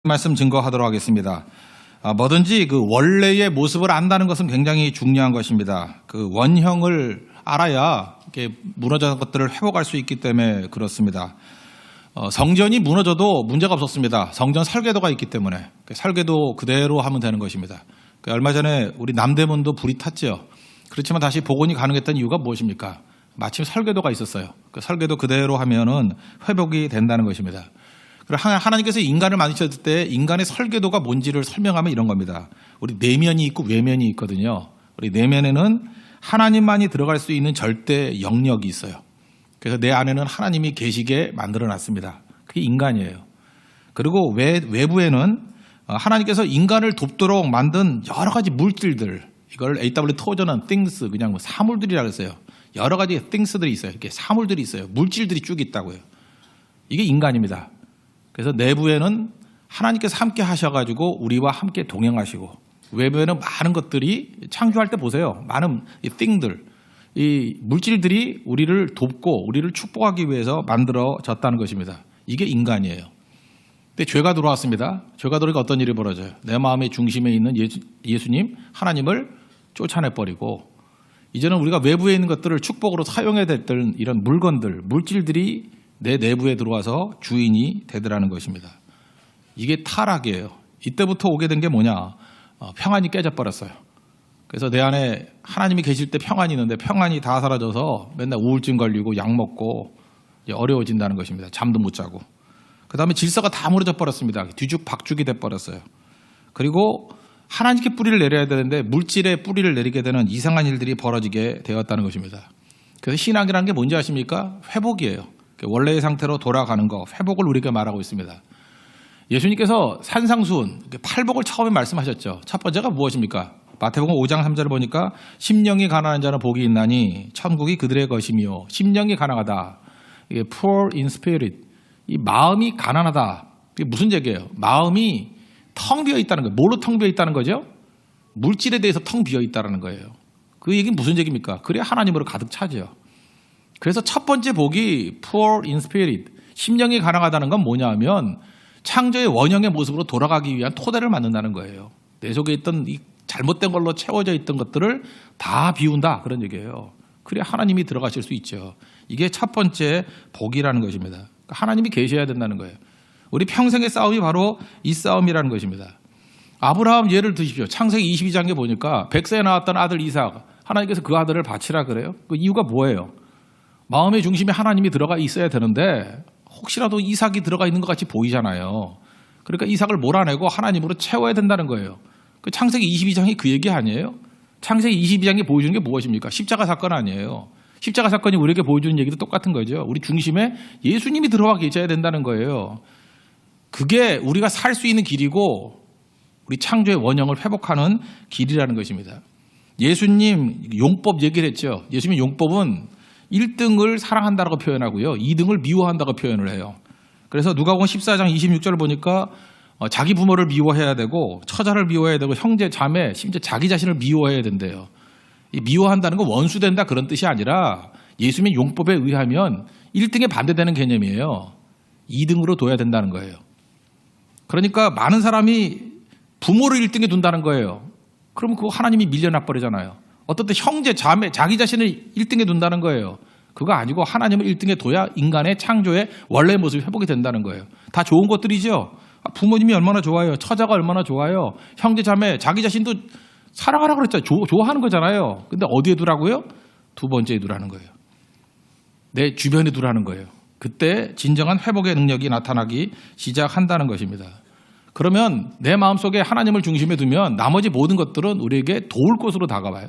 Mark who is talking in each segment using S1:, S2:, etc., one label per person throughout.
S1: 말씀 증거하도록 하겠습니다. 뭐든지 그 원래의 모습을 안다는 것은 굉장히 중요한 것입니다. 그 원형을 알아야 이렇게 무너진 것들을 회복할 수 있기 때문에 그렇습니다. 성전이 무너져도 문제가 없었습니다. 성전 설계도가 있기 때문에 설계도 그대로 하면 되는 것입니다. 얼마 전에 우리 남대문도 불이 탔죠. 그렇지만 다시 복원이 가능했던 이유가 무엇입니까? 마침 설계도가 있었어요. 그 설계도 그대로 하면은 회복이 된다는 것입니다. 그리고 하나님께서 인간을 만드셨을 때 인간의 설계도가 뭔지를 설명하면 이런 겁니다. 우리 내면이 있고 외면이 있거든요. 우리 내면에는 하나님만이 들어갈 수 있는 절대 영역이 있어요. 그래서 내 안에는 하나님이 계시게 만들어놨습니다. 그게 인간이에요. 그리고 외부에는 하나님께서 인간을 돕도록 만든 여러 가지 물질들, 이걸 AW 토저는 things, 그냥 뭐 사물들이라고 했어요. 여러 가지 things들이 있어요. 이렇게 사물들이 있어요. 물질들이 쭉 있다고요. 이게 인간입니다. 그래서 내부에는 하나님께서 함께 하셔가지고 우리와 함께 동행하시고, 외부에는 많은 것들이 창조할 때 보세요. 많은 이 thing들, 이 물질들이 우리를 돕고 우리를 축복하기 위해서 만들어졌다는 것입니다. 이게 인간이에요. 근데 죄가 들어왔습니다. 죄가 들어오니까 어떤 일이 벌어져요? 내 마음의 중심에 있는 예수님, 하나님을 쫓아내버리고, 이제는 우리가 외부에 있는 것들을 축복으로 사용해야 됐던 이런 물건들, 물질들이 내 내부에 들어와서 주인이 되더라는 것입니다. 이게 타락이에요. 이때부터 오게 된 게 뭐냐? 평안이 깨져버렸어요. 그래서 내 안에 하나님이 계실 때 평안이 있는데 평안이 다 사라져서 맨날 우울증 걸리고 약 먹고 어려워진다는 것입니다. 잠도 못 자고. 그 다음에 질서가 다 무너져 버렸습니다. 뒤죽박죽이 돼버렸어요. 그리고 하나님께 뿌리를 내려야 되는데 물질의 뿌리를 내리게 되는 이상한 일들이 벌어지게 되었다는 것입니다. 그래서 신앙이라는 게 뭔지 아십니까? 회복이에요. 원래의 상태로 돌아가는 거, 회복을 우리에게 말하고 있습니다. 예수님께서 산상수훈, 팔복을 처음에 말씀하셨죠. 첫 번째가 무엇입니까? 마태복음 5장 3절을 보니까 심령이 가난한 자는 복이 있나니 천국이 그들의 것이며, 심령이 가난하다. 이게 poor in spirit. 이 마음이 가난하다. 이게 무슨 얘기예요? 마음이 텅 비어 있다는 거예요. 뭘로 텅 비어 있다는 거죠? 물질에 대해서 텅 비어 있다는 거예요. 그 얘기는 무슨 얘기입니까? 그래야 하나님으로 가득 차죠. 그래서 첫 번째 복이 poor in spirit, 심령이 가난하다는 건 뭐냐 하면 창조의 원형의 모습으로 돌아가기 위한 토대를 만든다는 거예요. 내 속에 있던 이 잘못된 걸로 채워져 있던 것들을 다 비운다, 그런 얘기예요. 그래야 하나님이 들어가실 수 있죠. 이게 첫 번째 복이라는 것입니다. 하나님이 계셔야 된다는 거예요. 우리 평생의 싸움이 바로 이 싸움이라는 것입니다. 아브라함 예를 드십시오. 창세기 22장에 보니까 100세에 나왔던 아들 이삭, 하나님께서 그 아들을 바치라 그래요. 그 이유가 뭐예요? 마음의 중심에 하나님이 들어가 있어야 되는데 혹시라도 이삭이 들어가 있는 것 같이 보이잖아요. 그러니까 이삭을 몰아내고 하나님으로 채워야 된다는 거예요. 그 창세기 22장이 그 얘기 아니에요? 창세기 22장이 보여주는 게 무엇입니까? 십자가 사건 아니에요. 십자가 사건이 우리에게 보여주는 얘기도 똑같은 거죠. 우리 중심에 예수님이 들어와 계셔야 된다는 거예요. 그게 우리가 살 수 있는 길이고 우리 창조의 원형을 회복하는 길이라는 것입니다. 예수님 용법 얘기를 했죠. 예수님 용법은 1등을 사랑한다고 표현하고요. 2등을 미워한다고 표현을 해요. 그래서 누가복음 14장 26절을 보니까 자기 부모를 미워해야 되고 처자를 미워해야 되고 형제, 자매, 심지어 자기 자신을 미워해야 된대요. 이 미워한다는 건 원수된다 그런 뜻이 아니라 예수님의 용법에 의하면 1등에 반대되는 개념이에요. 2등으로 둬야 된다는 거예요. 그러니까 많은 사람이 부모를 1등에 둔다는 거예요. 그럼 그거 하나님이 밀려나 버리잖아요. 어떤 때 형제, 자매, 자기 자신을 1등에 둔다는 거예요. 그거 아니고 하나님을 1등에 둬야 인간의 창조의 원래의 모습이 회복이 된다는 거예요. 다 좋은 것들이죠. 부모님이 얼마나 좋아요. 처자가 얼마나 좋아요. 형제, 자매, 자기 자신도 사랑하라고 그랬잖아요. 좋아하는 거잖아요. 근데 어디에 두라고요? 두 번째에 두라는 거예요. 내 주변에 두라는 거예요. 그때 진정한 회복의 능력이 나타나기 시작한다는 것입니다. 그러면 내 마음속에 하나님을 중심에 두면 나머지 모든 것들은 우리에게 도울 곳으로 다가와요.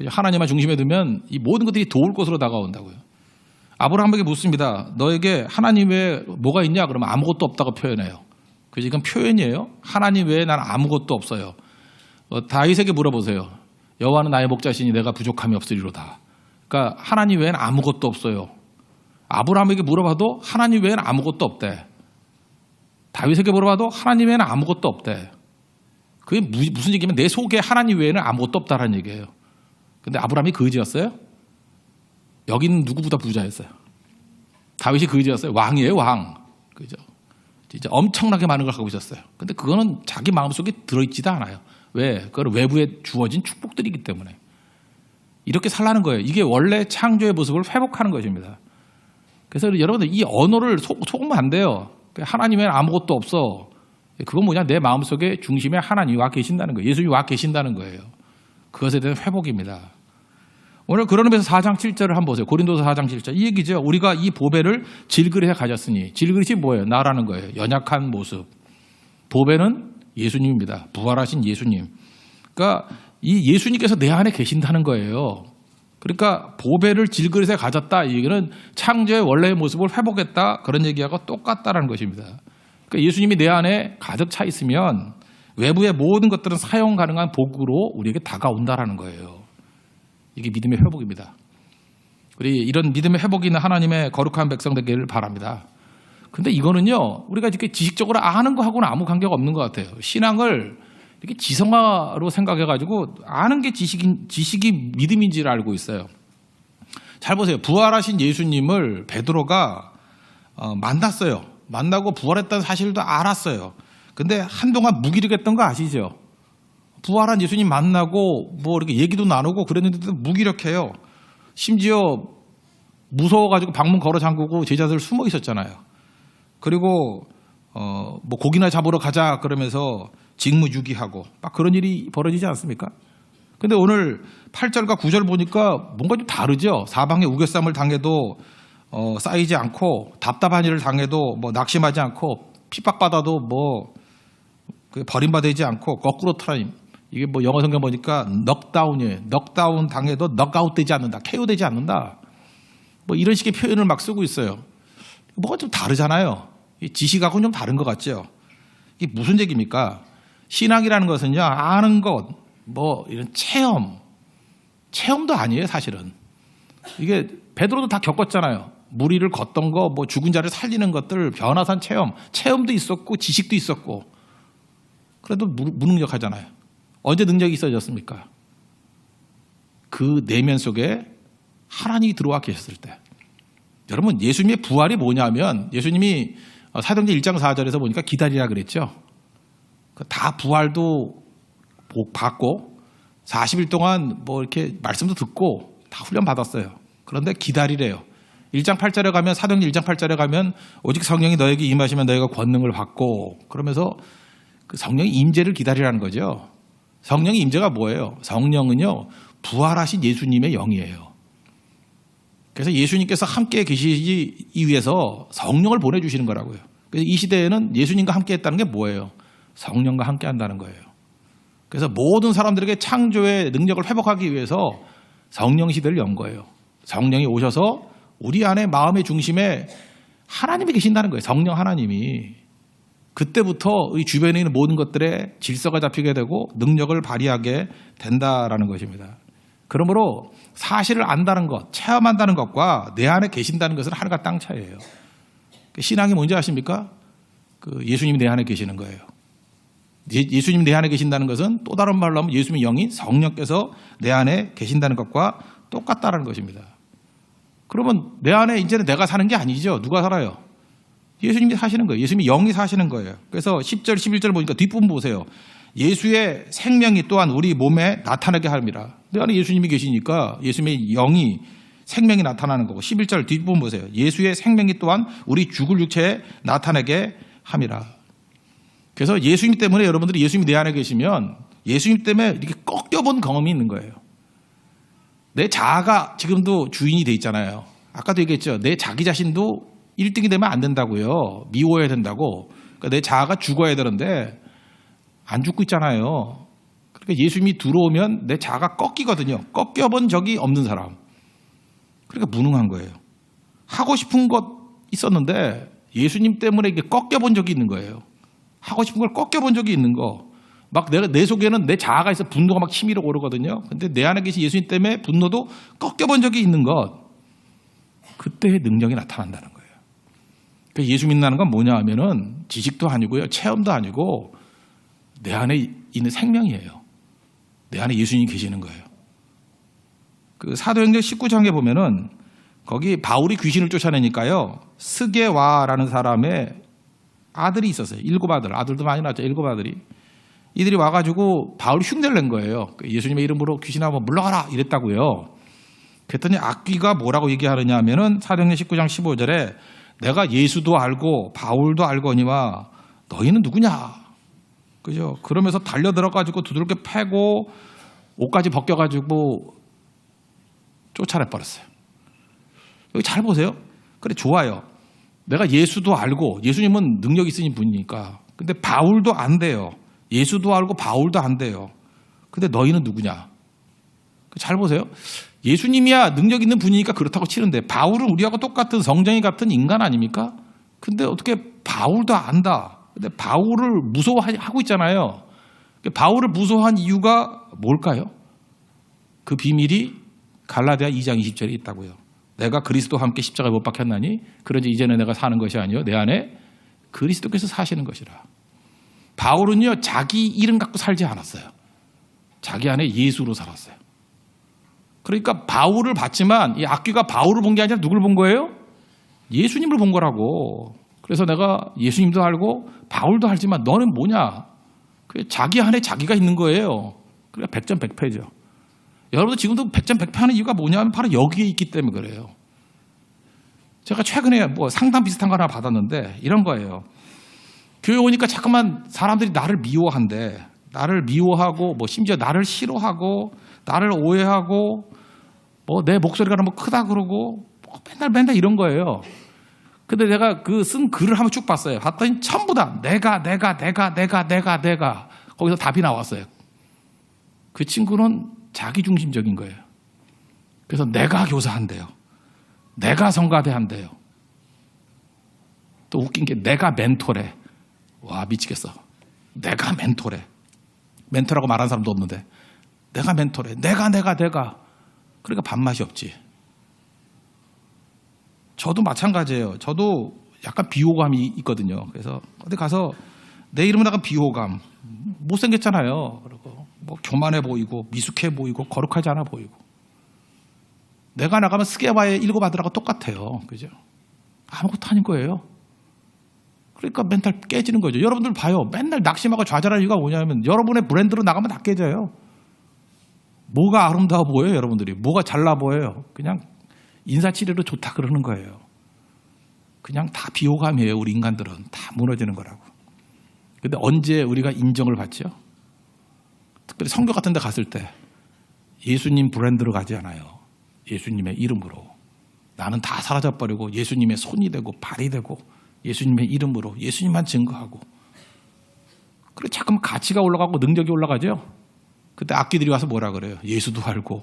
S1: 하나님을 중심에 두면 이 모든 것들이 도울 곳으로 다가온다고요. 아브라함에게 묻습니다. 너에게 하나님 외에 뭐가 있냐? 그러면 아무것도 없다고 표현해요. 그래서 이건 표현이에요. 하나님 외에 난 아무것도 없어요. 다윗에게 물어보세요. 여호와는 나의 목자시니 내가 부족함이 없으리로다. 그러니까 하나님 외에는 아무것도 없어요. 아브라함에게 물어봐도 하나님 외에는 아무것도 없대. 다윗에게 물어봐도 하나님 외에는 아무것도 없대. 그게 무슨 얘기냐면 내 속에 하나님 외에는 아무것도 없다라는 얘기예요. 근데 아브라함이 거지였어요? 여기는 누구보다 부자였어요. 다윗이 거지였어요? 왕이에요, 왕. 그죠? 진짜 엄청나게 많은 걸 갖고 있었어요. 근데 그거는 자기 마음속에 들어있지도 않아요. 왜? 그건 외부에 주어진 축복들이기 때문에. 이렇게 살라는 거예요. 이게 원래 창조의 모습을 회복하는 것입니다. 그래서 여러분들 이 언어를 속으면 안 돼요. 하나님은 아무것도 없어. 그건 뭐냐? 내 마음속에 중심에 하나님이 와 계신다는 거예요. 예수님이 와 계신다는 거예요. 그것에 대한 회복입니다. 오늘 그런 의미에서 4장 7절을 한번 보세요. 고린도서 4장 7절. 이 얘기죠. 우리가 이 보배를 질그릇에 가졌으니. 질그릇이 뭐예요? 나라는 거예요. 연약한 모습. 보배는 예수님입니다. 부활하신 예수님. 그러니까 이 예수님께서 내 안에 계신다는 거예요. 그러니까 보배를 질그릇에 가졌다. 이 얘기는 창조의 원래의 모습을 회복했다. 그런 얘기하고 똑같다는 것입니다. 그러니까 예수님이 내 안에 가득 차 있으면 외부의 모든 것들은 사용 가능한 도구로 우리에게 다가온다라는 거예요. 이게 믿음의 회복입니다. 우리 이런 믿음의 회복이 있는 하나님의 거룩한 백성 되기를 바랍니다. 근데 이거는요, 우리가 이렇게 지식적으로 아는 거하고는 아무 관계가 없는 것 같아요. 신앙을 이렇게 지성화로 생각해가지고 아는 게 지식이 믿음인지를 알고 있어요. 잘 보세요. 부활하신 예수님을 베드로가 만났어요. 만나고 부활했다는 사실도 알았어요. 근데 한동안 무기력했던 거 아시죠? 부활한 예수님 만나고 뭐 이렇게 얘기도 나누고 그랬는데도 무기력해요. 심지어 무서워가지고 방문 걸어 잠그고 제자들 숨어 있었잖아요. 그리고 뭐 고기나 잡으러 가자 그러면서 직무유기하고 막 그런 일이 벌어지지 않습니까? 근데 오늘 8절과 9절 보니까 뭔가 좀 다르죠. 사방에 우겨쌈을 당해도 쌓이지 않고 답답한 일을 당해도 뭐 낙심하지 않고 핍박받아도 뭐 버림받지 않고 거꾸로 트라임. 이게 뭐 영어 성경 보니까 넉다운이에요. 넉다운 당해도 넉아웃 되지 않는다. KO 되지 않는다. 뭐 이런 식의 표현을 막 쓰고 있어요. 뭐가 좀 다르잖아요. 지식하고는 좀 다른 것 같죠. 이게 무슨 얘기입니까? 신앙이라는 것은요, 아는 것, 뭐 이런 체험도 아니에요, 사실은. 이게 베드로도 다 겪었잖아요. 무리를 걷던 거, 뭐 죽은 자를 살리는 것들, 변화산 체험도 있었고 지식도 있었고. 그래도 무능력하잖아요. 언제 능력이 있어졌습니까? 그 내면 속에 하나님이 들어와 계셨을 때. 여러분, 예수님의 부활이 뭐냐면 예수님이 사도행전 1장 4절에서 보니까 기다리라 그랬죠. 다 부활도 받고 40일 동안 뭐 이렇게 말씀도 듣고 다 훈련 받았어요. 그런데 기다리래요. 1장 8절에 가면 사도행전 1장 8절에 가면 오직 성령이 너에게 임하시면 너희가 권능을 받고 그러면서 그 성령의 임재를 기다리라는 거죠. 성령의 임재가 뭐예요? 성령은요, 부활하신 예수님의 영이에요. 그래서 예수님께서 함께 계시기 위해서 성령을 보내주시는 거라고요. 그래서 이 시대에는 예수님과 함께 했다는 게 뭐예요? 성령과 함께 한다는 거예요. 그래서 모든 사람들에게 창조의 능력을 회복하기 위해서 성령 시대를 연 거예요. 성령이 오셔서 우리 안에 마음의 중심에 하나님이 계신다는 거예요. 성령 하나님이. 그때부터 이 주변에 있는 모든 것들에 질서가 잡히게 되고 능력을 발휘하게 된다라는 것입니다. 그러므로 사실을 안다는 것, 체험한다는 것과 내 안에 계신다는 것은 하늘과 땅 차이예요. 신앙이 뭔지 아십니까? 예수님이 내 안에 계시는 거예요. 예수님이 내 안에 계신다는 것은 또 다른 말로 하면 예수님의 영이 성령께서 내 안에 계신다는 것과 똑같다는 것입니다. 그러면 내 안에 이제는 내가 사는 게 아니죠. 누가 살아요? 예수님이 사시는 거예요. 예수님이 영이 사시는 거예요. 그래서 10절, 11절 보니까 뒷부분 보세요. 예수의 생명이 또한 우리 몸에 나타나게 합니다. 내 안에 예수님이 계시니까 예수님의 영이 생명이 나타나는 거고 11절 뒷부분 보세요. 예수의 생명이 또한 우리 죽을 육체에 나타나게 함이라. 그래서 예수님 때문에 여러분들이 예수님이 내 안에 계시면 예수님 때문에 이렇게 꺾여본 경험이 있는 거예요. 내 자아가 지금도 주인이 돼 있잖아요. 아까도 얘기했죠. 내 자기 자신도 1등이 되면 안 된다고요. 미워해야 된다고. 그러니까 내 자아가 죽어야 되는데 안 죽고 있잖아요. 그러니까 예수님이 들어오면 내 자아가 꺾이거든요. 꺾여본 적이 없는 사람. 그러니까 무능한 거예요. 하고 싶은 것 있었는데 예수님 때문에 이게 꺾여본 적이 있는 거예요. 하고 싶은 걸 꺾여본 적이 있는 거. 막 내 속에는 내 자아가 있어 분노가 막 치밀어 오르거든요. 근데 내 안에 계신 예수님 때문에 분노도 꺾여본 적이 있는 것. 그때의 능력이 나타난다는 거예요. 그러니까 예수 믿는다는 건 뭐냐 하면은 지식도 아니고요. 체험도 아니고 내 안에 있는 생명이에요. 내 안에 예수님이 계시는 거예요. 그 사도행전 19장에 보면은 거기 바울이 귀신을 쫓아내니까요. 스게와라는 사람의 아들이 있었어요. 7아들. 아들도 많이 낳았죠. 7아들이. 이들이 와가지고 바울 흉내를 낸 거예요. 예수님의 이름으로 귀신아 한번 물러가라 이랬다고요. 그랬더니 악귀가 뭐라고 얘기하느냐 하면은 사도행전 19장 15절에 내가 예수도 알고 바울도 알거니와 너희는 누구냐? 그죠? 그러면서 달려들어가지고 두들겨 패고 옷까지 벗겨가지고 쫓아내버렸어요. 여기 잘 보세요. 그래, 좋아요. 내가 예수도 알고, 예수님은 능력 있으신 분이니까. 근데 바울도 안 돼요. 예수도 알고 바울도 안 돼요. 근데 너희는 누구냐? 잘 보세요. 예수님이야 능력 있는 분이니까 그렇다고 치는데 바울은 우리하고 똑같은 성정이 같은 인간 아닙니까? 근데 어떻게 바울도 안다. 근데 바울을 무서워하고 있잖아요. 바울을 무서워한 이유가 뭘까요? 그 비밀이 갈라디아 2장 20절에 있다고요. 내가 그리스도와 함께 십자가에 못 박혔나니 그런지 이제는 내가 사는 것이 아니요 내 안에 그리스도께서 사시는 것이라. 바울은요 자기 이름 갖고 살지 않았어요. 자기 안에 예수로 살았어요. 그러니까 바울을 봤지만 이 악귀가 바울을 본 게 아니라 누굴 본 거예요? 예수님을 본 거라고. 그래서 내가 예수님도 알고 바울도 알지만 너는 뭐냐? 자기 안에 자기가 있는 거예요. 그러니까 백전백패죠. 여러분도 지금도 백전백패하는 이유가 뭐냐면 바로 여기에 있기 때문에 그래요. 제가 최근에 뭐 상담 비슷한 거 하나 받았는데 이런 거예요. 교회 오니까 자꾸만 사람들이 나를 미워한대. 나를 미워하고 뭐 심지어 나를 싫어하고 나를 오해하고 뭐 내 목소리가 너무 크다 그러고 뭐 맨날 이런 거예요. 근데 내가 그 쓴 글을 한번 쭉 봤어요. 봤더니 전부 다 내가 거기서 답이 나왔어요. 그 친구는 자기중심적인 거예요. 그래서 내가 교사한대요. 내가 성가대한대요. 또 웃긴 게 내가 멘토래. 와 미치겠어. 내가 멘토래. 멘토라고 말하는 사람도 없는데 내가 멘토래. 내가 그러니까 밥맛이 없지. 저도 마찬가지예요. 저도 약간 비호감이 있거든요. 그래서 어디 가서 내 이름은 약간 비호감. 못생겼잖아요. 그리고 뭐 교만해 보이고 미숙해 보이고 거룩하지 않아 보이고. 내가 나가면 스게바의 7아들하고 똑같아요. 그죠? 아무것도 아닌 거예요. 그러니까 멘탈 깨지는 거죠. 여러분들 봐요. 맨날 낙심하고 좌절할 이유가 뭐냐면 여러분의 브랜드로 나가면 다 깨져요. 뭐가 아름다워 보여요, 여러분들이? 뭐가 잘나 보여요? 그냥 인사치레로 좋다 그러는 거예요. 그냥 다 비호감이에요. 우리 인간들은 다 무너지는 거라고. 근데 언제 우리가 인정을 받죠? 특별히 선교 같은 데 갔을 때 예수님 브랜드로 가지 않아요. 예수님의 이름으로. 나는 다 사라져버리고 예수님의 손이 되고 발이 되고 예수님의 이름으로 예수님만 증거하고. 그래 자꾸만 가치가 올라가고 능력이 올라가죠. 그때 악기들이 와서 뭐라 그래요? 예수도 알고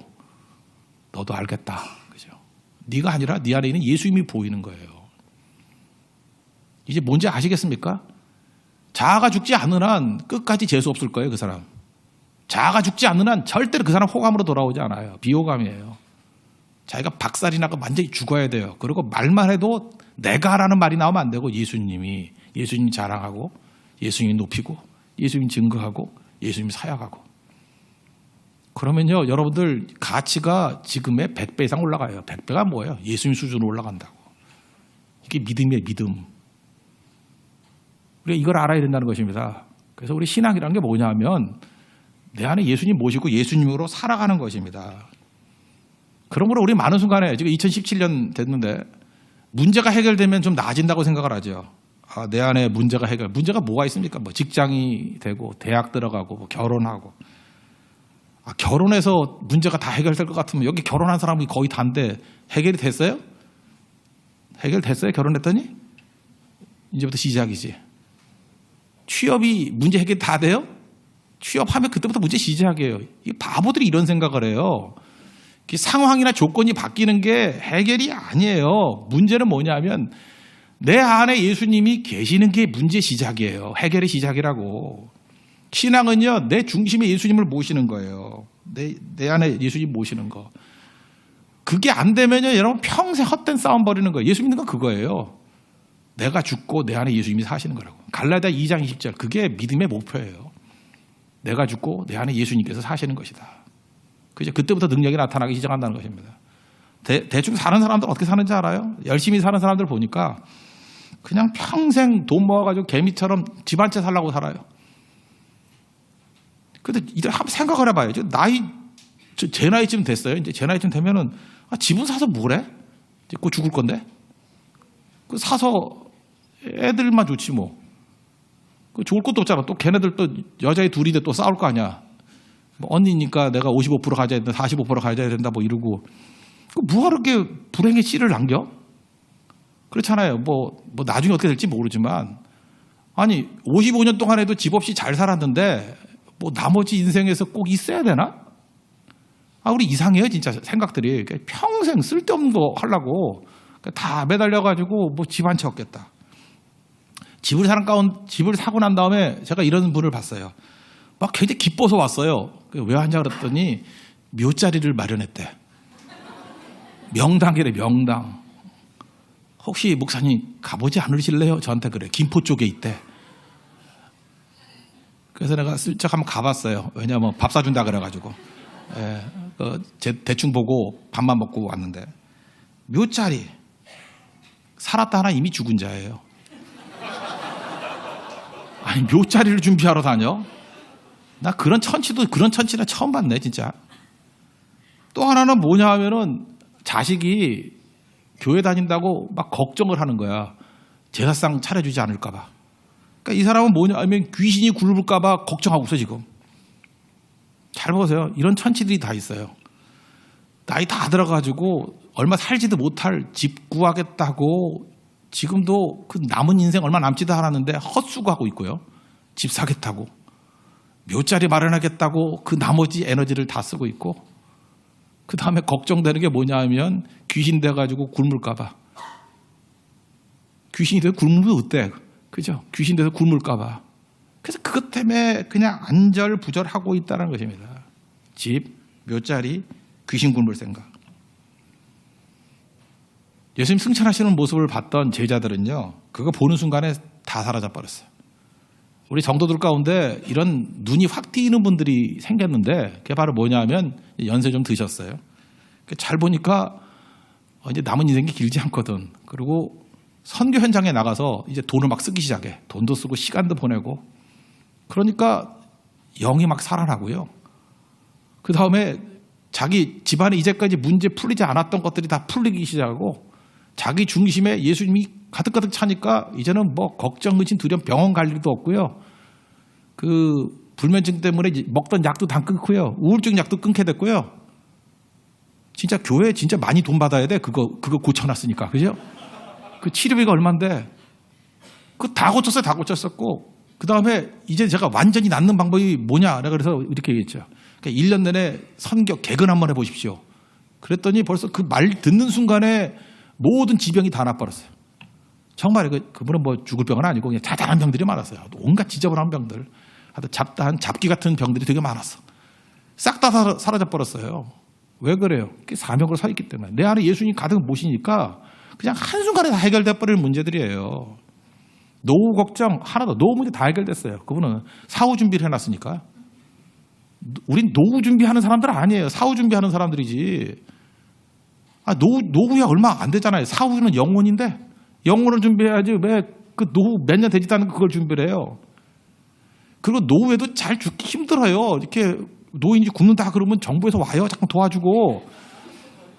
S1: 너도 알겠다. 그죠? 네가 아니라 네 안에 있는 예수님이 보이는 거예요. 이제 뭔지 아시겠습니까? 자아가 죽지 않는 한 끝까지 재수 없을 거예요. 그 사람. 자아가 죽지 않는 한 절대로 그 사람 호감으로 돌아오지 않아요. 비호감이에요. 자기가 박살이 나고 완전히 죽어야 돼요. 그리고 말만 해도 내가라는 말이 나오면 안 되고 예수님 자랑하고 예수님 높이고 예수님 증거하고 예수님 사역하고. 그러면요 여러분들 가치가 지금의 100배 이상 올라가요. 100배가 뭐예요? 예수님 수준으로 올라간다고. 이게 믿음이에요. 믿음. 우리가 이걸 알아야 된다는 것입니다. 그래서 우리 신앙이라는 게 뭐냐면 내 안에 예수님 모시고 예수님으로 살아가는 것입니다. 그러므로 우리 많은 순간에 지금 2017년 됐는데 문제가 해결되면 좀 나아진다고 생각을 하죠. 내 안에 문제가 뭐가 있습니까? 뭐 직장이 되고 대학 들어가고 뭐 결혼하고. 결혼해서 문제가 다 해결될 것 같으면 여기 결혼한 사람이 거의 다인데 해결이 됐어요? 해결됐어요? 결혼했더니? 이제부터 시작이지. 취업이 문제 해결 다 돼요? 취업하면 그때부터 문제 시작이에요. 이 바보들이 이런 생각을 해요. 상황이나 조건이 바뀌는 게 해결이 아니에요. 문제는 뭐냐면 내 안에 예수님이 계시는 게 문제 시작이에요. 해결의 시작이라고. 신앙은요, 내 중심에 예수님을 모시는 거예요. 내 안에 예수님 모시는 거. 그게 안 되면요, 여러분 평생 헛된 싸움 벌이는 거예요. 예수 믿는 건 그거예요. 내가 죽고 내 안에 예수님이 사시는 거라고. 갈라디아 2장 20절. 그게 믿음의 목표예요. 내가 죽고 내 안에 예수님께서 사시는 것이다. 그죠? 그때부터 능력이 나타나기 시작한다는 것입니다. 대충 사는 사람들 어떻게 사는지 알아요? 열심히 사는 사람들 보니까 그냥 평생 돈 모아가지고 개미처럼 집 한 채 살라고 살아요. 근데 이들 한번 생각을 해봐요. 제 나이쯤 됐어요. 이제 제 나이쯤 되면은 집은 사서 뭐래? 이제 곧 죽을 건데. 그 사서 애들만 좋지 뭐. 그 좋을 것도 없잖아. 또 걔네들 또 여자애 둘인데 또 싸울 거 아니야. 뭐 언니니까 내가 55% 가져야 된다, 45% 가져야 된다 뭐 이러고. 뭐하러 이렇게 불행의 씨를 남겨? 그렇잖아요. 뭐 나중에 어떻게 될지 모르지만 아니 55년 동안 해도 집 없이 잘 살았는데 뭐 나머지 인생에서 꼭 있어야 되나? 우리 이상해요 진짜 생각들이. 평생 쓸데없는 거 하려고 다 매달려가지고 뭐 집 한 채 얻겠다. 집을 사고 난 다음에 제가 이런 분을 봤어요. 막 굉장히 기뻐서 왔어요. 왜 왔냐 그랬더니 묘자리를 마련했대. 명당이래 명당. 혹시 목사님 가보지 않으실래요? 저한테 그래. 김포 쪽에 있대. 그래서 내가 슬쩍 한번 가봤어요. 왜냐하면 밥 사준다 그래가지고. 대충 보고 밥만 먹고 왔는데 묘자리 살았다 하나 이미 죽은 자예요. 아니 묘자리를 준비하러 다녀? 나 그런 천치나 처음 봤네 진짜. 또 하나는 뭐냐 하면은 자식이 교회 다닌다고 막 걱정을 하는 거야. 제사상 차려주지 않을까 봐. 그러니까 이 사람은 뭐냐 하면 귀신이 굴을까 봐 걱정하고 있어 지금. 잘 보세요. 이런 천치들이 다 있어요. 나이 다 들어가지고 얼마 살지도 못할 집 구하겠다고 지금도 그 남은 인생 얼마 남지도 않았는데 헛수고하고 있고요. 집 사겠다고. 묘자리 마련하겠다고 그 나머지 에너지를 다 쓰고 있고 그 다음에 걱정되는 게 뭐냐 하면 귀신 돼가지고 굶을까 봐. 귀신이 돼서 굶으면 어때? 그죠? 귀신 돼서 굶을까 봐. 그래서 그것 때문에 그냥 안절부절하고 있다는 것입니다. 집, 묘자리, 귀신 굶을 생각. 예수님 승천하시는 모습을 봤던 제자들은요. 그거 보는 순간에 다 사라져 버렸어요. 우리 성도들 가운데 이런 눈이 확 띄는 분들이 생겼는데 그게 바로 뭐냐 하면 연세 좀 드셨어요. 잘 보니까 이제 남은 인생이 길지 않거든. 그리고 선교 현장에 나가서 이제 돈을 막 쓰기 시작해. 돈도 쓰고 시간도 보내고. 그러니까 영이 막 살아나고요. 그 다음에 자기 집안에 이제까지 문제 풀리지 않았던 것들이 다 풀리기 시작하고 자기 중심에 예수님이 가득가득 차니까 이제는 뭐 걱정, 의심, 두려움, 병원 갈 일도 없고요. 그 불면증 때문에 먹던 약도 다 끊고요. 우울증 약도 끊게 됐고요. 진짜 교회에 진짜 많이 돈 받아야 돼. 그거 고쳐놨으니까. 그죠? 그 치료비가 얼만데. 그거 다 고쳤어요. 다 고쳤었고. 그 다음에 이제 제가 완전히 낫는 방법이 뭐냐. 내가 그래서 이렇게 얘기했죠. 그러니까 1년 내내 선교 개근 한번 해보십시오. 그랬더니 벌써 그 말 듣는 순간에 모든 지병이 다 나빠졌어요. 정말 그분은 뭐 죽을 병은 아니고 그냥 자잘한 병들이 많았어요. 온갖 지저분한 병들. 하여튼 잡기 같은 병들이 되게 많았어. 싹 다 사라져 버렸어요. 왜 그래요? 사명으로 서 있기 때문에. 내 안에 예수님 가득 모시니까 그냥 한순간에 다 해결돼 버릴 문제들이에요. 노후 걱정 하나도, 노후 문제 다 해결됐어요. 그분은 사후 준비를 해놨으니까. 우린 노후 준비하는 사람들 아니에요. 사후 준비하는 사람들이지. 노후에 얼마 안 되잖아요. 사후는 영혼인데 영혼을 준비해야지 왜 그 노후 몇 년 되지도 않은 그걸 준비를 해요. 그리고 노후에도 잘 죽기 힘들어요. 이렇게 노인이 굶는다 그러면 정부에서 와요. 자꾸 도와주고.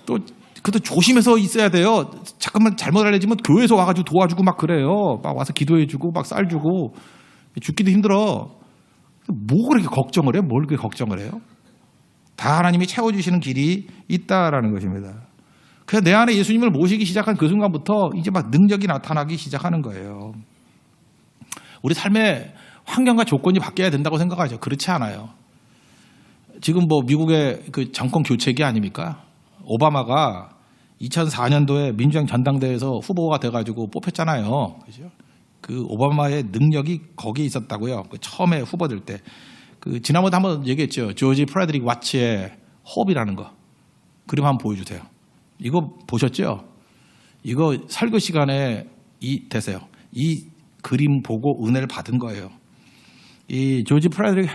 S1: 또 그것도 조심해서 있어야 돼요. 잠깐만 잘못 알려지면 교회에서 와가지고 도와주고 막 그래요. 막 와서 기도해주고 막 쌀 주고. 죽기도 힘들어. 뭐 그렇게 걱정을 해요? 뭘 그렇게 걱정을 해요? 다 하나님이 채워주시는 길이 있다라는 것입니다. 그래서 내 안에 예수님을 모시기 시작한 그 순간부터 이제 막 능력이 나타나기 시작하는 거예요. 우리 삶의 환경과 조건이 바뀌어야 된다고 생각하죠. 그렇지 않아요. 지금 뭐 미국의 그 정권 교체기 아닙니까? 오바마가 2004년도에 민주당 전당대회에서 후보가 돼가지고 뽑혔잖아요. 그죠? 그 오바마의 능력이 거기에 있었다고요. 그 처음에 후보될 때. 그 지난번에 한번 얘기했죠. 조지 프레드릭 와츠의 호흡이라는 거. 그림 한번 보여주세요. 이거 보셨죠? 이거 설교 시간에 되세요. 이 그림 보고 은혜를 받은 거예요. 이 조지 프레드릭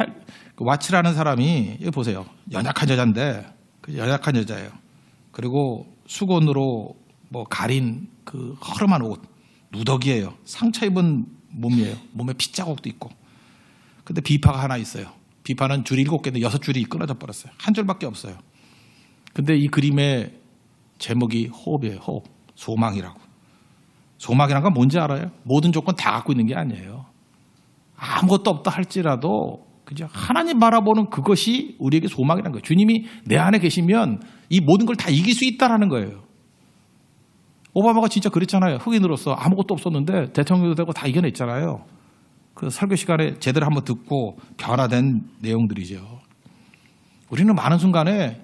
S1: 와츠라는 사람이 여기 보세요. 연약한 여자인데 연약한 여자예요. 그리고 수건으로 뭐 가린 그 허름한 옷, 누더기예요. 상처 입은 몸이에요. 몸에 핏자국도 있고. 근데 비파가 하나 있어요. 비파는 줄이 7개인데 6줄이 끊어져 버렸어요. 한 줄밖에 없어요. 근데 이 그림의 제목이 호흡이에요. 호흡. 소망이라고. 소망이란 건 뭔지 알아요? 모든 조건 다 갖고 있는 게 아니에요. 아무것도 없다 할지라도 그죠? 하나님 바라보는 그것이 우리에게 소망이라는 거예요. 주님이 내 안에 계시면 이 모든 걸 다 이길 수 있다라는 거예요. 오바마가 진짜 그랬잖아요. 흑인으로서 아무것도 없었는데 대통령도 되고 다 이겨냈잖아요. 그 설교 시간에 제대로 한번 듣고 변화된 내용들이죠. 우리는 많은 순간에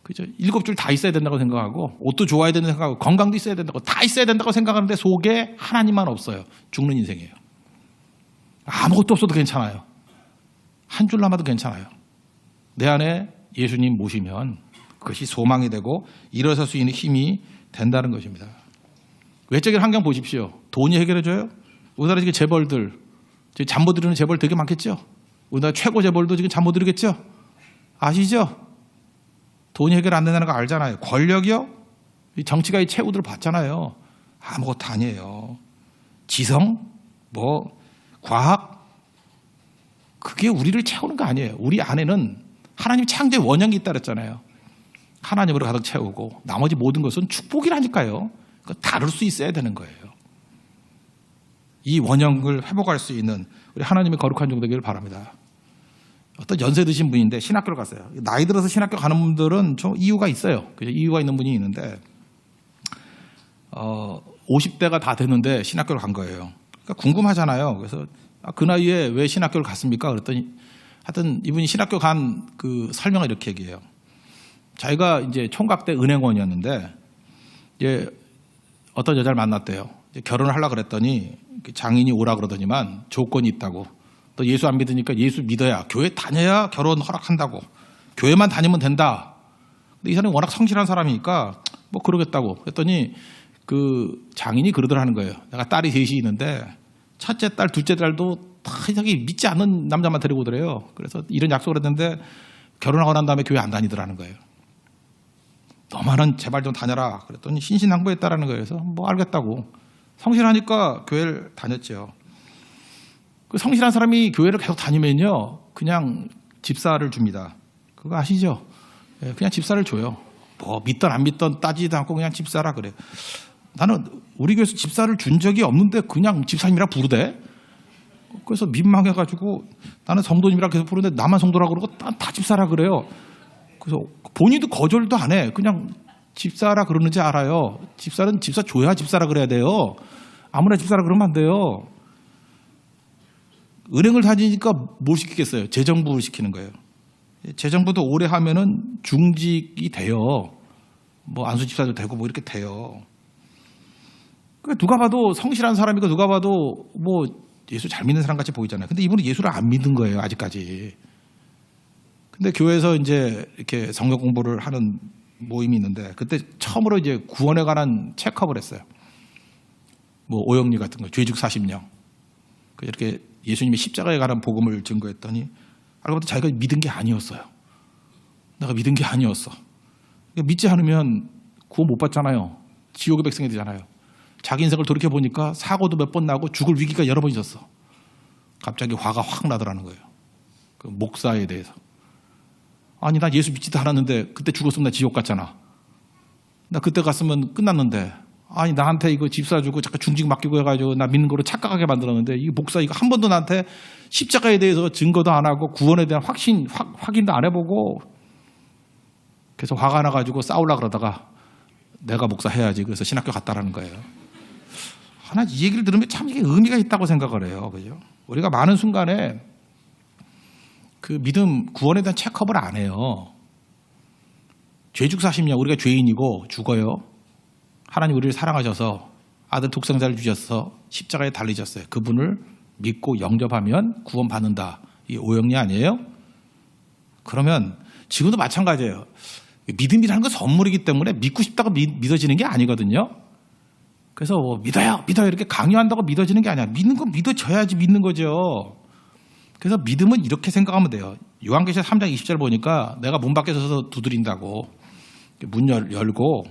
S1: 그죠? 7줄 다 있어야 된다고 생각하고 옷도 좋아야 된다고 생각하고 건강도 있어야 된다고 다 있어야 된다고 생각하는데 속에 하나님만 없어요. 죽는 인생이에요. 아무것도 없어도 괜찮아요. 한 줄 남아도 괜찮아요. 내 안에 예수님 모시면 그것이 소망이 되고 일어설 수 있는 힘이 된다는 것입니다. 외적인 환경 보십시오. 돈이 해결해줘요? 우리나라 지금 재벌들, 지금 잠 못 이루는 재벌 되게 많겠죠? 우리나라 최고 재벌도 지금 잠 못 이루겠죠? 아시죠? 돈이 해결 안 된다는 거 알잖아요. 권력이요? 정치가 이 최후들을 봤잖아요. 아무것도 아니에요. 지성, 과학, 그게 우리를 채우는 거 아니에요. 우리 안에는 하나님 창조의 원형이 있다 그랬잖아요. 하나님으로 가득 채우고 나머지 모든 것은 축복이라니까요. 다룰 수 있어야 되는 거예요. 이 원형을 회복할 수 있는 우리 하나님의 거룩한 종 되기를 바랍니다. 어떤 연세 드신 분인데 신학교를 갔어요. 나이 들어서 신학교 가는 분들은 좀 이유가 있어요. 이유가 있는 분이 있는데 50대가 다 됐는데 신학교를 간 거예요. 그러니까 궁금하잖아요. 그래서 그 나이에 왜 신학교를 갔습니까? 그랬더니 하여튼 이분이 신학교 간 그 설명을 이렇게 얘기해요. 자기가 이제 총각 때 은행원이었는데 이제 어떤 여자를 만났대요. 이제 결혼을 하려고 그랬더니 장인이 오라 그러더니만 조건이 있다고. 또 예수 안 믿으니까 예수 믿어야 교회 다녀야 결혼 허락한다고. 교회만 다니면 된다. 근데 이 사람이 워낙 성실한 사람이니까 뭐 그러겠다고. 그랬더니 그 장인이 그러더라는 거예요. 내가 딸이 셋이 있는데 첫째 딸, 둘째 딸도 다 이상하게 믿지 않는 남자만 데리고 오더래요. 그래서 이런 약속을 했는데 결혼하고 난 다음에 교회 안 다니더라는 거예요. 너만은 제발 좀 다녀라. 그랬더니 신신당부했다라는 거예요. 그래서 뭐 알겠다고. 성실하니까 교회를 다녔죠. 그 성실한 사람이 교회를 계속 다니면요. 그냥 집사를 줍니다. 그거 아시죠? 그냥 집사를 줘요. 뭐 믿던 안 믿던 따지지도 않고 그냥 집사라 그래요. 나는 우리 교회에서 집사를 준 적이 없는데 그냥 집사님이라 부르대. 그래서 민망해가지고 나는 성도님이라 계속 부르는데 나만 성도라 그러고 다 집사라 그래요. 그래서 본인도 거절도 안 해. 그냥 집사라 그러는지 알아요. 집사는 집사 줘야 집사라 그래야 돼요. 아무나 집사라 그러면 안 돼요. 은행을 다니니까 뭘 시키겠어요? 재정부를 시키는 거예요. 재정부도 오래 하면은 중직이 돼요. 뭐 안수 집사도 되고 뭐 이렇게 돼요. 그러니까 누가 봐도 성실한 사람이고 누가 봐도 뭐 예수 잘 믿는 사람 같이 보이잖아요. 근데 이분은 예수를 안 믿는 거예요, 아직까지. 근데 교회에서 이제 이렇게 성경 공부를 하는 모임이 있는데 그때 처음으로 이제 구원에 관한 체크업을 했어요. 뭐 오영리 같은 거, 죄죽 40령. 이렇게 예수님이 십자가에 관한 복음을 증거했더니 알고 보니 자기가 믿은 게 아니었어요. 내가 믿은 게 아니었어. 그러니까 믿지 않으면 구원 못 받잖아요. 지옥의 백성이 되잖아요. 자기 인생을 돌이켜보니까 사고도 몇 번 나고 죽을 위기가 여러 번 있었어. 갑자기 화가 확 나더라는 거예요. 그 목사에 대해서. 아니 나 예수 믿지도 않았는데 그때 죽었으면 나 지옥 갔잖아. 나 그때 갔으면 끝났는데 아니 나한테 이거 집사 주고 잠깐 중직 맡기고 해가지고 나 믿는 거로 착각하게 만들었는데 이 목사 이거 한 번도 나한테 십자가에 대해서 증거도 안 하고 구원에 대한 확인도 안 해보고 그래서 화가 나가지고 싸우려고 그러다가 내가 목사 해야지 그래서 신학교 갔다라는 거예요. 하나 이 얘기를 들으면 참 이게 의미가 있다고 생각을 해요. 그죠? 우리가 많은 순간에 그 믿음 구원에 대한 체크업을 안 해요. 죄죽 40년 우리가 죄인이고 죽어요. 하나님 우리를 사랑하셔서 아들 독생자를 주셔서 십자가에 달리셨어요. 그분을 믿고 영접하면 구원받는다. 이게 오영리 아니에요? 그러면 지금도 마찬가지예요. 믿음이라는 건 선물이기 때문에 믿고 싶다고 믿어지는 게 아니거든요. 그래서 믿어요 이렇게 강요한다고 믿어지는 게 아니야. 믿는 건 믿어져야지 믿는 거죠. 그래서 믿음은 이렇게 생각하면 돼요. 요한계시록 3장 20절 보니까 내가 문 밖에 서서 두드린다고 문 열고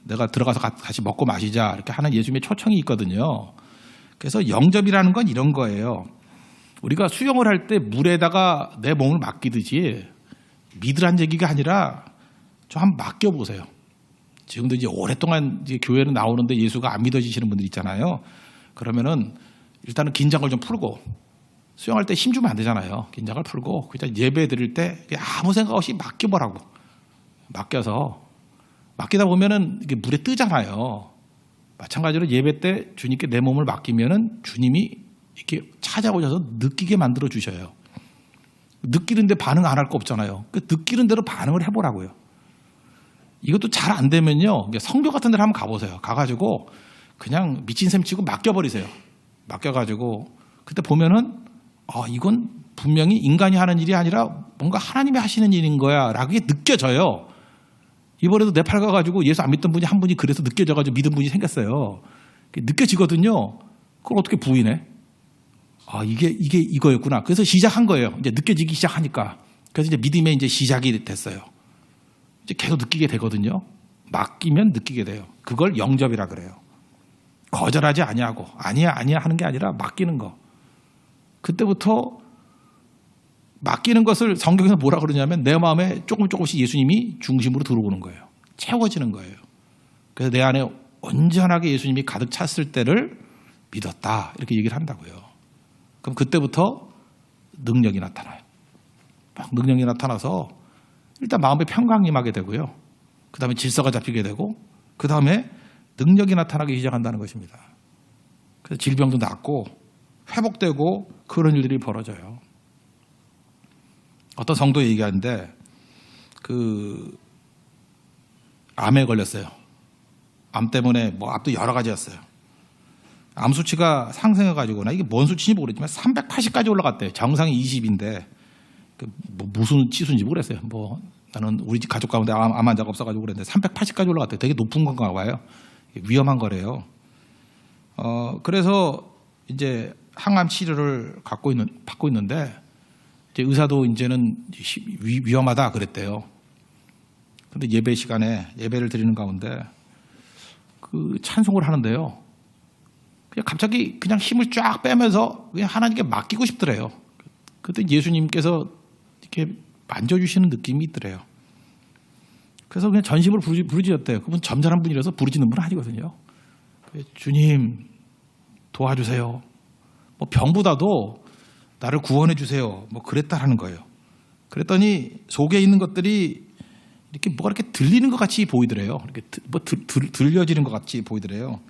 S1: 내가 들어가서 같이 먹고 마시자 이렇게 하는 예수님의 초청이 있거든요. 그래서 영접이라는 건 이런 거예요. 우리가 수영을 할 때 물에다가 내 몸을 맡기듯이 믿으란 얘기가 아니라 좀 한번 맡겨보세요. 지금도 이제 오랫동안 이제 교회는 나오는데 예수가 안 믿어지시는 분들 있잖아요. 그러면은 일단은 긴장을 좀 풀고, 수영할 때 힘 주면 안 되잖아요. 긴장을 풀고 그냥 예배 드릴 때 아무 생각 없이 맡겨보라고. 맡겨서 맡기다 보면은 이게 물에 뜨잖아요. 마찬가지로 예배 때 주님께 내 몸을 맡기면은 주님이 이렇게 찾아오셔서 느끼게 만들어 주셔요. 느끼는데 반응 안 할 거 없잖아요. 그 느끼는 대로 반응을 해보라고요. 이것도 잘 안 되면요, 성교 같은 데를 한번 가보세요. 가가지고 그냥 미친 셈 치고 맡겨버리세요. 맡겨가지고 그때 보면은 이건 분명히 인간이 하는 일이 아니라 뭔가 하나님이 하시는 일인 거야 라고 느껴져요. 이번에도 네팔 가가지고 예수 안 믿던 분이 한 분이 그래서 느껴져가지고 믿은 분이 생겼어요. 느껴지거든요. 그걸 어떻게 부인해? 이게 이거였구나. 그래서 시작한 거예요. 이제 느껴지기 시작하니까. 그래서 이제 믿음의 이제 시작이 됐어요. 이제 계속 느끼게 되거든요. 맡기면 느끼게 돼요. 그걸 영접이라 그래요. 거절하지 아니하고 아니야 하는 게 아니라 맡기는 거. 그때부터 맡기는 것을 성경에서 뭐라 그러냐면 내 마음에 조금씩 예수님이 중심으로 들어오는 거예요. 채워지는 거예요. 그래서 내 안에 온전하게 예수님이 가득 찼을 때를 믿었다. 이렇게 얘기를 한다고요. 그럼 그때부터 능력이 나타나요. 막 능력이 나타나서 일단 마음의 평강이 임하게 되고요. 그 다음에 질서가 잡히게 되고 그 다음에 능력이 나타나기 시작한다는 것입니다. 그래서 질병도 낫고 회복되고 그런 일들이 벌어져요. 어떤 성도 얘기하는데 암에 걸렸어요. 암 때문에 암도 여러 가지였어요. 암 수치가 상승해가지고 이게 뭔 수치인지 모르겠지만 380까지 올라갔대요. 정상이 20인데 무슨 치수인지 모르겠어요. 나는 우리 집 가족 가운데 암 환자가 없어가지고 그랬는데 380까지 올라갔대요. 되게 높은 건가 봐요. 위험한 거래요. 그래서 이제 항암 치료를 받고 있는데 이제 의사도 이제는 위험하다 그랬대요. 그런데 예배 시간에 예배를 드리는 가운데 찬송을 하는데요. 그냥 갑자기 그냥 힘을 쫙 빼면서 그냥 하나님께 맡기고 싶더래요. 그때 예수님께서 이렇게 만져주시는 느낌이 있더래요. 그래서 그냥 전심으로 부르짖었대요. 그분 점잖은 분이라서 부르짖는 분은 아니거든요. 주님 도와주세요. 병보다도 나를 구원해 주세요. 그랬다라는 거예요. 그랬더니 속에 있는 것들이 이렇게 뭐가 이렇게 들리는 것 같이 보이더래요. 이렇게 들려지는 것 같이 보이더래요.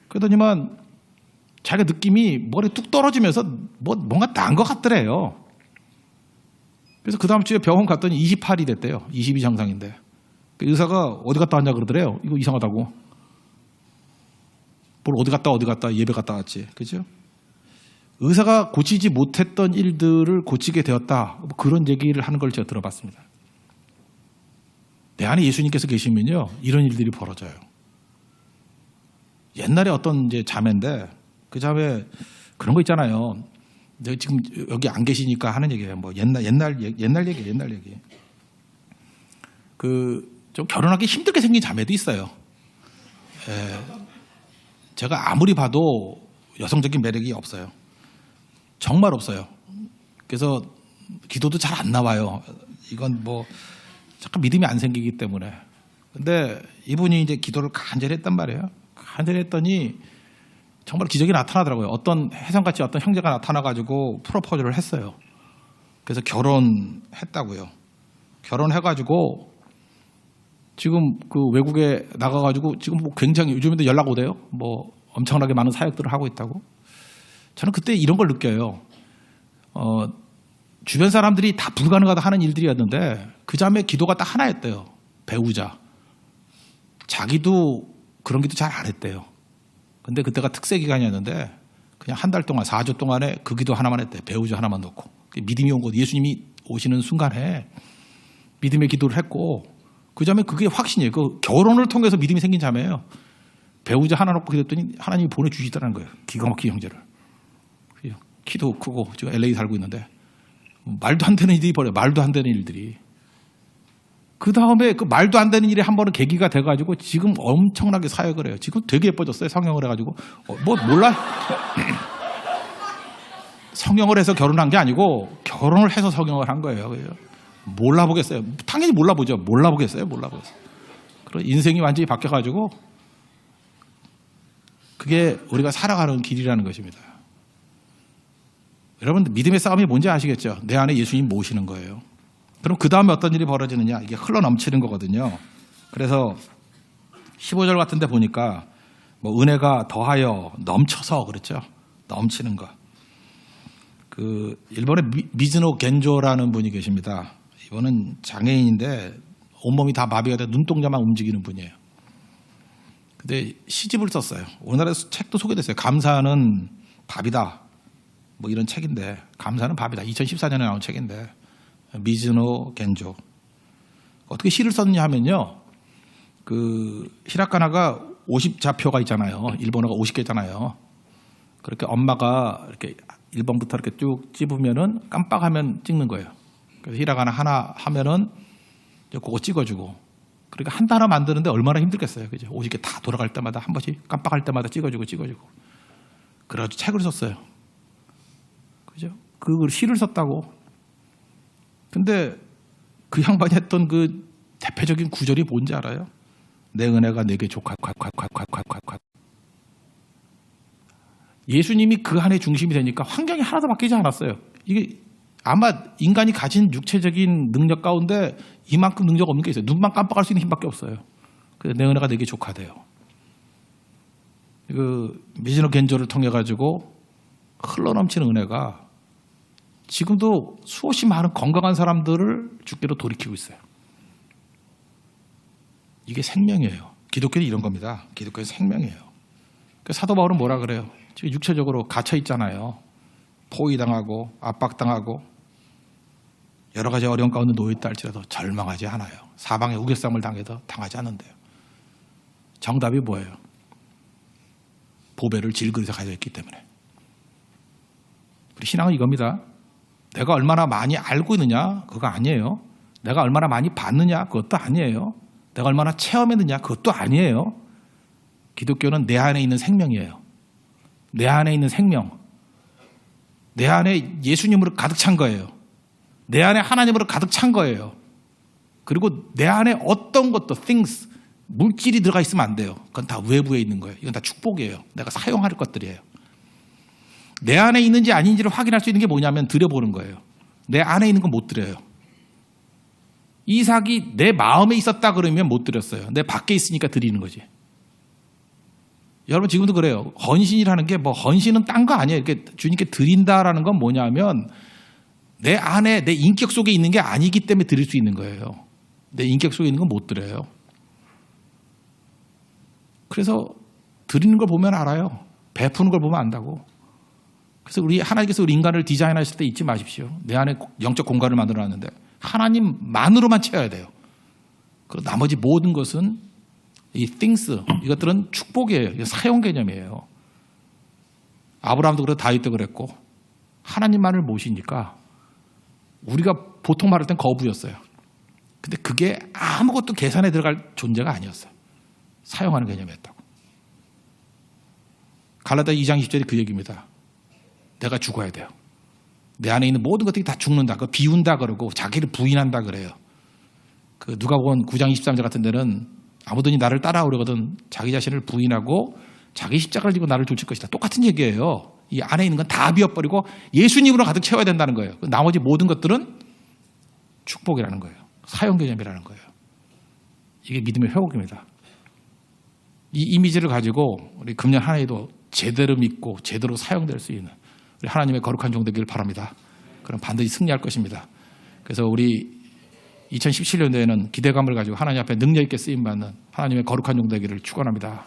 S1: 그러더니만 자기가 느낌이 머리에 뚝 떨어지면서 뭔가 난 것 같더래요. 그래서 그 다음 주에 병원 갔더니 28이 됐대요. 20이 정상인데. 의사가 어디 갔다 왔냐 그러더래요. 이거 이상하다고. 뭘 어디 갔다 예배 갔다 왔지. 그죠? 의사가 고치지 못했던 일들을 고치게 되었다. 그런 얘기를 하는 걸 제가 들어봤습니다. 내 안에 예수님께서 계시면요, 이런 일들이 벌어져요. 옛날에 어떤 이제 자매인데 그 자매 그런 거 있잖아요. 내가 지금 여기 안 계시니까 하는 얘기예요. 옛날 얘기. 좀 결혼하기 힘들게 생긴 자매도 있어요. 제가 아무리 봐도 여성적인 매력이 없어요. 정말 없어요. 그래서 기도도 잘 안 나와요. 이건 잠깐 믿음이 안 생기기 때문에. 근데 이분이 이제 기도를 간절히 했단 말이에요. 간절히 했더니 정말 기적이 나타나더라고요. 어떤 혜성같이 어떤 형제가 나타나가지고 프로포즈를 했어요. 그래서 결혼했다고요. 결혼해가지고 지금 외국에 나가가지고 지금 굉장히 요즘에도 연락 오대요. 엄청나게 많은 사역들을 하고 있다고. 저는 그때 이런 걸 느껴요. 주변 사람들이 다 불가능하다 하는 일들이었는데 그 자매 기도가 딱 하나였대요. 배우자. 자기도 그런 기도 잘 안 했대요. 근데 그때가 특세 기간이었는데 그냥 한 달 동안 4주 동안에 그 기도 하나만 했대요. 배우자 하나만 놓고. 믿음이 온 거 예수님이 오시는 순간에 믿음의 기도를 했고 그 자매 그게 확신이에요. 결혼을 통해서 믿음이 생긴 자매예요. 배우자 하나 놓고 기도했더니 하나님이 보내주시더라는 거예요. 기가 막힌 형제를. 키도 크고 지금 LA 살고 있는데 말도 안 되는 일들이 벌어요. 말도 안 되는 일들이. 그 다음에 그 말도 안 되는 일이 한 번은 계기가 돼가지고 지금 엄청나게 사역을 해요. 지금 되게 예뻐졌어요. 성형을 해가지고. 뭐 몰라? 성형을 해서 결혼한 게 아니고 결혼을 해서 성형을 한 거예요. 몰라보겠어요. 당연히 몰라보죠. 몰라보겠어요. 그런 인생이 완전히 바뀌어가지고 그게 우리가 살아가는 길이라는 것입니다. 여러분 믿음의 싸움이 뭔지 아시겠죠? 내 안에 예수님 모시는 거예요. 그럼 그 다음에 어떤 일이 벌어지느냐? 이게 흘러넘치는 거거든요. 그래서 15절 같은 데 보니까 뭐 은혜가 더하여 넘쳐서 그렇죠. 넘치는 거. 그 일본의 미즈노 겐조라는 분이 계십니다. 이분은 장애인인데 온몸이 다 마비가 돼 눈동자만 움직이는 분이에요. 근데 시집을 썼어요. 우리나라에서 책도 소개됐어요. 감사는 밥이다. 뭐 이런 책인데 감사는 밥이다. 2014년에 나온 책인데 미즈노 겐조. 어떻게 시를 썼느냐 하면요. 그 히라카나가 50자표가 있잖아요. 일본어가 50개잖아요. 그렇게 엄마가 이렇게 1번부터 이렇게 쭉 찝으면은 깜빡하면 찍는 거예요. 그래서 히라가나 하나 하면은 그거 찍어주고. 그러니까 한 단어 만드는데 얼마나 힘들겠어요. 그죠? 50개 다 돌아갈 때마다 한 번씩 깜빡할 때마다 찍어주고. 그래가지고 책을 썼어요. 그죠? 그 시를 썼다고. 근데 그 양반이 했던 그 대표적인 구절이 뭔지 알아요? 내 은혜가 내게 족하. 예수님이 그 안에 중심이 되니까 환경이 하나도 바뀌지 않았어요. 이게 아마 인간이 가진 육체적인 능력 가운데 이만큼 능력 없는 게 있어요. 눈만 깜빡할 수 있는 힘밖에 없어요. 그래서 내 은혜가 내게 족하대요. 그 미즈노 겐조를 통해 가지고 흘러넘치는 은혜가 지금도 수없이 많은 건강한 사람들을 주께로 돌이키고 있어요. 이게 생명이에요. 기독교는 이런 겁니다. 기독교는 생명이에요. 사도 바울은 뭐라 그래요? 지금 육체적으로 갇혀 있잖아요. 포위당하고 압박당하고 여러 가지 어려운 가운데 놓여있다 할지라도 절망하지 않아요. 사방에 우겨쌈을 당해도 당하지 않는데요. 정답이 뭐예요? 보배를 질그릇에 가져있기 때문에. 우리 신앙은 이겁니다. 내가 얼마나 많이 알고 있느냐? 그거 아니에요. 내가 얼마나 많이 봤느냐? 그것도 아니에요. 내가 얼마나 체험했느냐? 그것도 아니에요. 기독교는 내 안에 있는 생명이에요. 내 안에 있는 생명. 내 안에 예수님으로 가득 찬 거예요. 내 안에 하나님으로 가득 찬 거예요. 그리고 내 안에 어떤 것도 things, 물질이 들어가 있으면 안 돼요. 그건 다 외부에 있는 거예요. 이건 다 축복이에요. 내가 사용할 것들이에요. 내 안에 있는지 아닌지를 확인할 수 있는 게 뭐냐면 드려보는 거예요. 내 안에 있는 건 못 드려요. 이삭이 내 마음에 있었다 그러면 못 드렸어요. 내 밖에 있으니까 드리는 거지. 여러분 지금도 그래요. 헌신이라는 게 뭐 헌신은 딴 거 아니에요. 이렇게 주님께 드린다라는 건 뭐냐면 내 안에 내 인격 속에 있는 게 아니기 때문에 드릴 수 있는 거예요. 내 인격 속에 있는 건 못 드려요. 그래서 드리는 걸 보면 알아요. 베푸는 걸 보면 안다고. 그래서 하나님께서 우리 인간을 디자인하실 때 잊지 마십시오. 내 안에 영적 공간을 만들어놨는데 하나님만으로만 채워야 돼요. 그리고 나머지 모든 것은 이 things, 이것들은 축복이에요. 사용 개념이에요. 아브라함도 그렇고 다윗도 그랬고 하나님만을 모시니까 우리가 보통 말할 땐 거부였어요. 근데 그게 아무것도 계산에 들어갈 존재가 아니었어요. 사용하는 개념이었다고. 갈라디아 2장 20절이 그 얘기입니다. 내가 죽어야 돼요. 내 안에 있는 모든 것들이 다 죽는다. 그 비운다 그러고 자기를 부인한다 그래요. 그 누가복음 9장 23절 같은 데는 아무든지 나를 따라오려거든 자기 자신을 부인하고 자기 십자가를 지고 나를 쫓을 것이다. 똑같은 얘기예요. 이 안에 있는 건 다 비워버리고 예수님으로 가득 채워야 된다는 거예요. 나머지 모든 것들은 축복이라는 거예요. 사용 개념이라는 거예요. 이게 믿음의 회복입니다. 이 이미지를 가지고 우리 금년 한 해에도 제대로 믿고 제대로 사용될 수 있는 우리 하나님의 거룩한 종 되기를 바랍니다. 그럼 반드시 승리할 것입니다. 그래서 우리 2017년도에는 기대감을 가지고 하나님 앞에 능력 있게 쓰임받는 하나님의 거룩한 종 되기를 축원합니다.